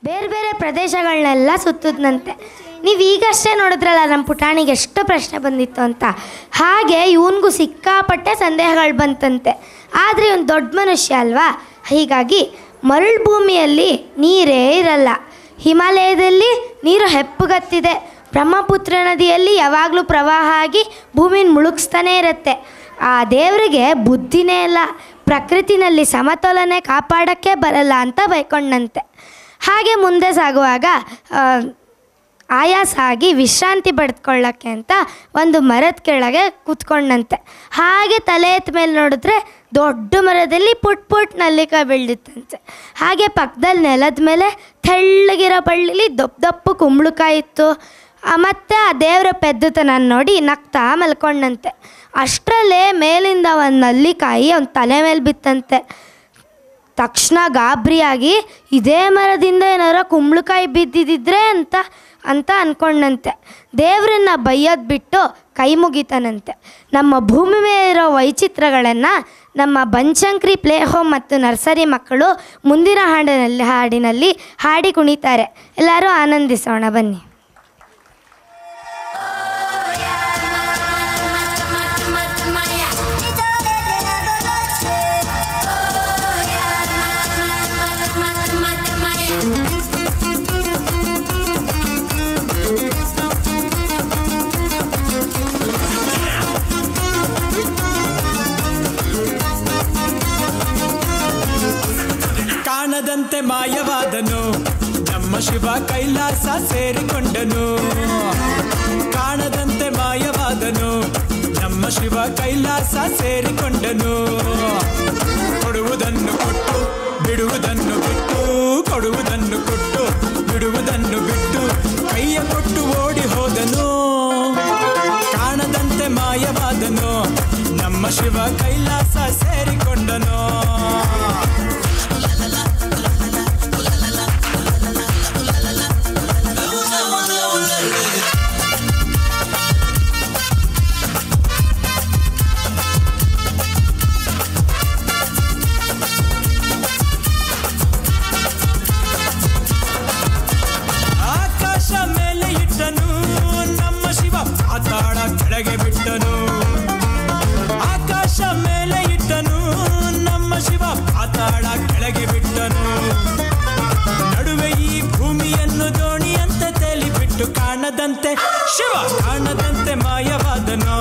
ಬೇರೆ ಬೇರೆ ಪ್ರದೇಶಗಳನ್ನೆಲ್ಲ ಸುತ್ತದ್ನಂತೆ. ನೀವು ಈಗಷ್ಟೇ ನೋಡಿದ್ರಲ್ಲ ನಮ್ಮ ಪುಟಾಣಿಗೆ ಎಷ್ಟು ಪ್ರಶ್ನೆ ಬಂದಿತ್ತು ಅಂತ. ಹಾಗೆ ಇವನಿಗೂ ಸಿಕ್ಕಾಪಟ್ಟೆ ಸಂದೇಹಗಳು ಬಂತಂತೆ. ಆದರೆ ಇವನು ದೊಡ್ಡ ಮನುಷ್ಯ ಅಲ್ವಾ, ಹೀಗಾಗಿ ಮರಳು ಭೂಮಿಯಲ್ಲಿ ನೀರೇ ಇರಲ್ಲ, ಹಿಮಾಲಯದಲ್ಲಿ ನೀರು ಹೆಪ್ಪುಗತ್ತಿದೆ, ಬ್ರಹ್ಮಪುತ್ರ ನದಿಯಲ್ಲಿ ಯಾವಾಗಲೂ ಪ್ರವಾಹ ಆಗಿ ಭೂಮಿನ ಮುಳುಗಿಸ್ತಾನೇ ಇರುತ್ತೆ. ಆ ದೇವರಿಗೆ ಬುದ್ಧಿನೇ ಇಲ್ಲ, ಪ್ರಕೃತಿನಲ್ಲಿ ಸಮತೋಲನೆ ಕಾಪಾಡೋಕ್ಕೆ ಬರಲ್ಲ ಅಂತ ಬೈಕೊಂಡಂತೆ. ಹಾಗೆ ಮುಂದೆ ಸಾಗುವಾಗ ಆಯಾಸ ಆಗಿ ವಿಶ್ರಾಂತಿ ಪಡೆದುಕೊಳ್ಳೋಕ್ಕೆ ಅಂತ ಒಂದು ಮರದ ಕೆಳಗೆ ಕೂತ್ಕೊಂಡಂತೆ. ಹಾಗೆ ತಲೆ ಎತ್ತ ಮೇಲೆ ನೋಡಿದ್ರೆ ದೊಡ್ಡ ಮರದಲ್ಲಿ ಪುಟ್ ನಲ್ಲಿಕಾಯಿ ಬೆಳೆದಿತ್ತಂತೆ. ಹಾಗೆ ಪಕ್ಕದಲ್ಲಿ ನೆಲದ ಮೇಲೆ ತೆಳ್ಳಗಿರೋ ಬಳ್ಳಿಲಿ ದಪ್ಪು ಕುಂಬಳಕಾಯಿ ಇತ್ತು. ಮತ್ತು ಆ ದೇವರ ಪೆದ್ದತನ ನೋಡಿ ನಗ್ತಾ ಮಲ್ಕೊಂಡಂತೆ. ಅಷ್ಟರಲ್ಲೇ ಮೇಲಿಂದ ಒಂದು ನಲ್ಲಿಕಾಯಿ ಅವನ ತಲೆ ಮೇಲೆ ಬಿತ್ತಂತೆ. ತಕ್ಷಣ ಗಾಬರಿಯಾಗಿ ಇದೇ ಮರದಿಂದ ಏನಾರ ಕುಂಬಳಕಾಯಿ ಬಿದ್ದಿದ್ದರೆ ಅಂತ ಅಂದ್ಕೊಂಡಂತೆ. ದೇವರನ್ನ ಬೈಯೋದು ಬಿಟ್ಟು ಕೈ ಮುಗಿತಾನಂತೆ. ನಮ್ಮ ಭೂಮಿ ಮೇಲೆ ಇರೋ ವೈಚಿತ್ರಗಳನ್ನು ನಮ್ಮ ಬನಶಂಕರಿ ಪ್ಲೇ ಹೋಮ್ ಮತ್ತು ನರ್ಸರಿ ಮಕ್ಕಳು ಮುಂದಿನ ಹಾಡಿನಲ್ಲಿ ಹಾಡಿ ಕುಣಿತಾರೆ. ಎಲ್ಲರೂ ಆನಂದಿಸೋಣ ಬನ್ನಿ. ಕಾಣದಂತೆ ಮಾಯವಾದನು ನಮ್ಮ ಶಿವ ಕೈಲಾಸ ಸೇರಿಕೊಂಡನು. ಕಾಣದಂತೆ ಮಾಯವಾದನು ನಮ್ಮ ಶಿವ ಕೈಲಾಸ ಸೇರಿಕೊಂಡನು. ಕೊಡುವುದನ್ನು ಕೊಟ್ಟು ಬಿಡುವುದನ್ನು ಬಿಟ್ಟು, ಕೊಡುವುದನ್ನು ಕೊಟ್ಟು ಬಿಡುವುದನ್ನು ಬಿಟ್ಟು ಕೈಯ ಕೊಟ್ಟು ಓಡಿ ಹೋದನು. ಕಾಣದಂತೆ ಮಾಯವಾದನು ನಮ್ಮ ಶಿವ ಕೈಲಾಸ ಸೇರಿಕೊಂಡನು. ಪಾತಾಳ ಕೆಳಗೆ ಬಿಟ್ಟನು. ಆಕಾಶ ಮೇಲೆ ಇಟ್ಟನು ನಮ್ಮ ಶಿವ, ಪಾತಾಳ ಕೆಳಗೆ ಬಿಟ್ಟನು. ನಡುವೆ ಈ ಭೂಮಿಯನ್ನು ದೋಣಿಯಂತೆ ತೇಲಿಬಿಟ್ಟು ಕಾಣದಂತೆ ಶಿವ ಕಾಣದಂತೆ ಮಾಯವಾದನು.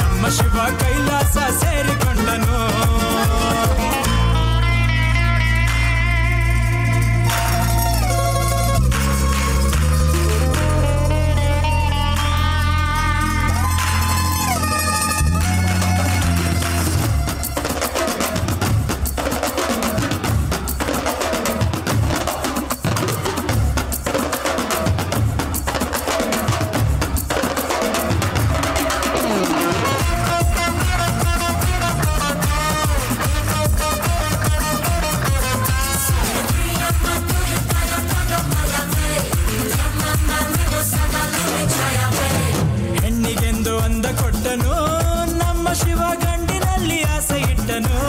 ನಮ್ಮ ಶಿವ ಕೈಲಾಸ ಸೇರಿಕೊಂಡನು. ಹೆಣ್ಣಿಗೆಂದು ಅಂದ ಕೊಟ್ಟನು ನಮ್ಮ ಶಿವ ಗಂಡಿನಲ್ಲಿ ಆಸೆ ಇಟ್ಟನು.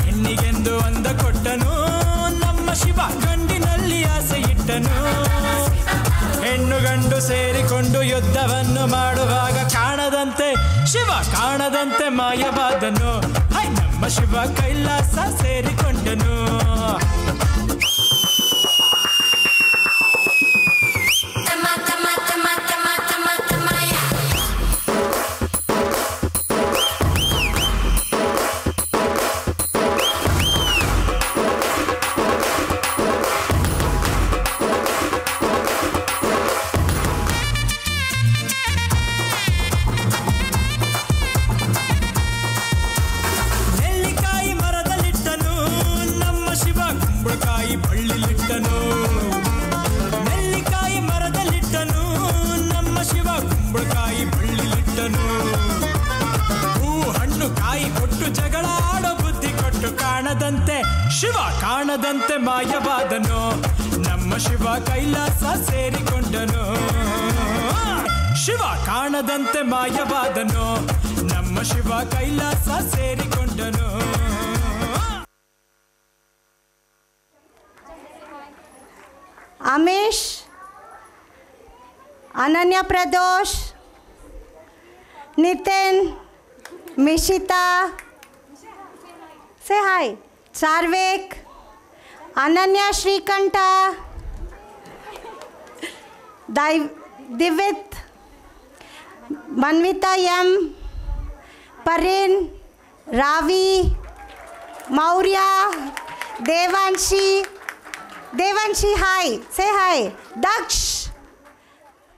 ಹೆಣ್ಣಿಗೆಂದು ಅಂದ ಕೊಟ್ಟನು ನಮ್ಮ ಶಿವ ಗಂಡಿನಲ್ಲಿ ಆಸೆ ಇಟ್ಟನು. ಹೆಣ್ಣು ಗಂಡು ಸೇರಿಕೊಂಡು ಯುದ್ಧವನ್ನು ಮಾಡುವಾಗ ಕಾಣದಂತೆ ಶಿವ ಕಾಣದಂತೆ ಮಾಯವಾದನು. ನಮ್ಮ ಶಿವ ಕೈಲಾಸ ಸೇರಿಕೊಂಡನು. ಶಿವ ಕಾಣದಂತೆ ಮಾಯವಾದನು ನಮ್ಮ ಶಿವ ಕೈಲಾಸ ಸೇರಿಕೊಂಡನು. ಶಿವ ಕಾಣದಂತೆ ಮಾಯವಾದನು ನಮ್ಮ ಶಿವ ಕೈಲಾಸ ಸೇರಿಕೊಂಡನು. Amesh, Ananya Pradosh, Nitin, Mishita, say hi, Sarvek, Ananya Srikanta, Divith, Manvitha M, Parin, Ravi, Maurya, Devanshi, hi, say hi, ದಕ್ಷ್,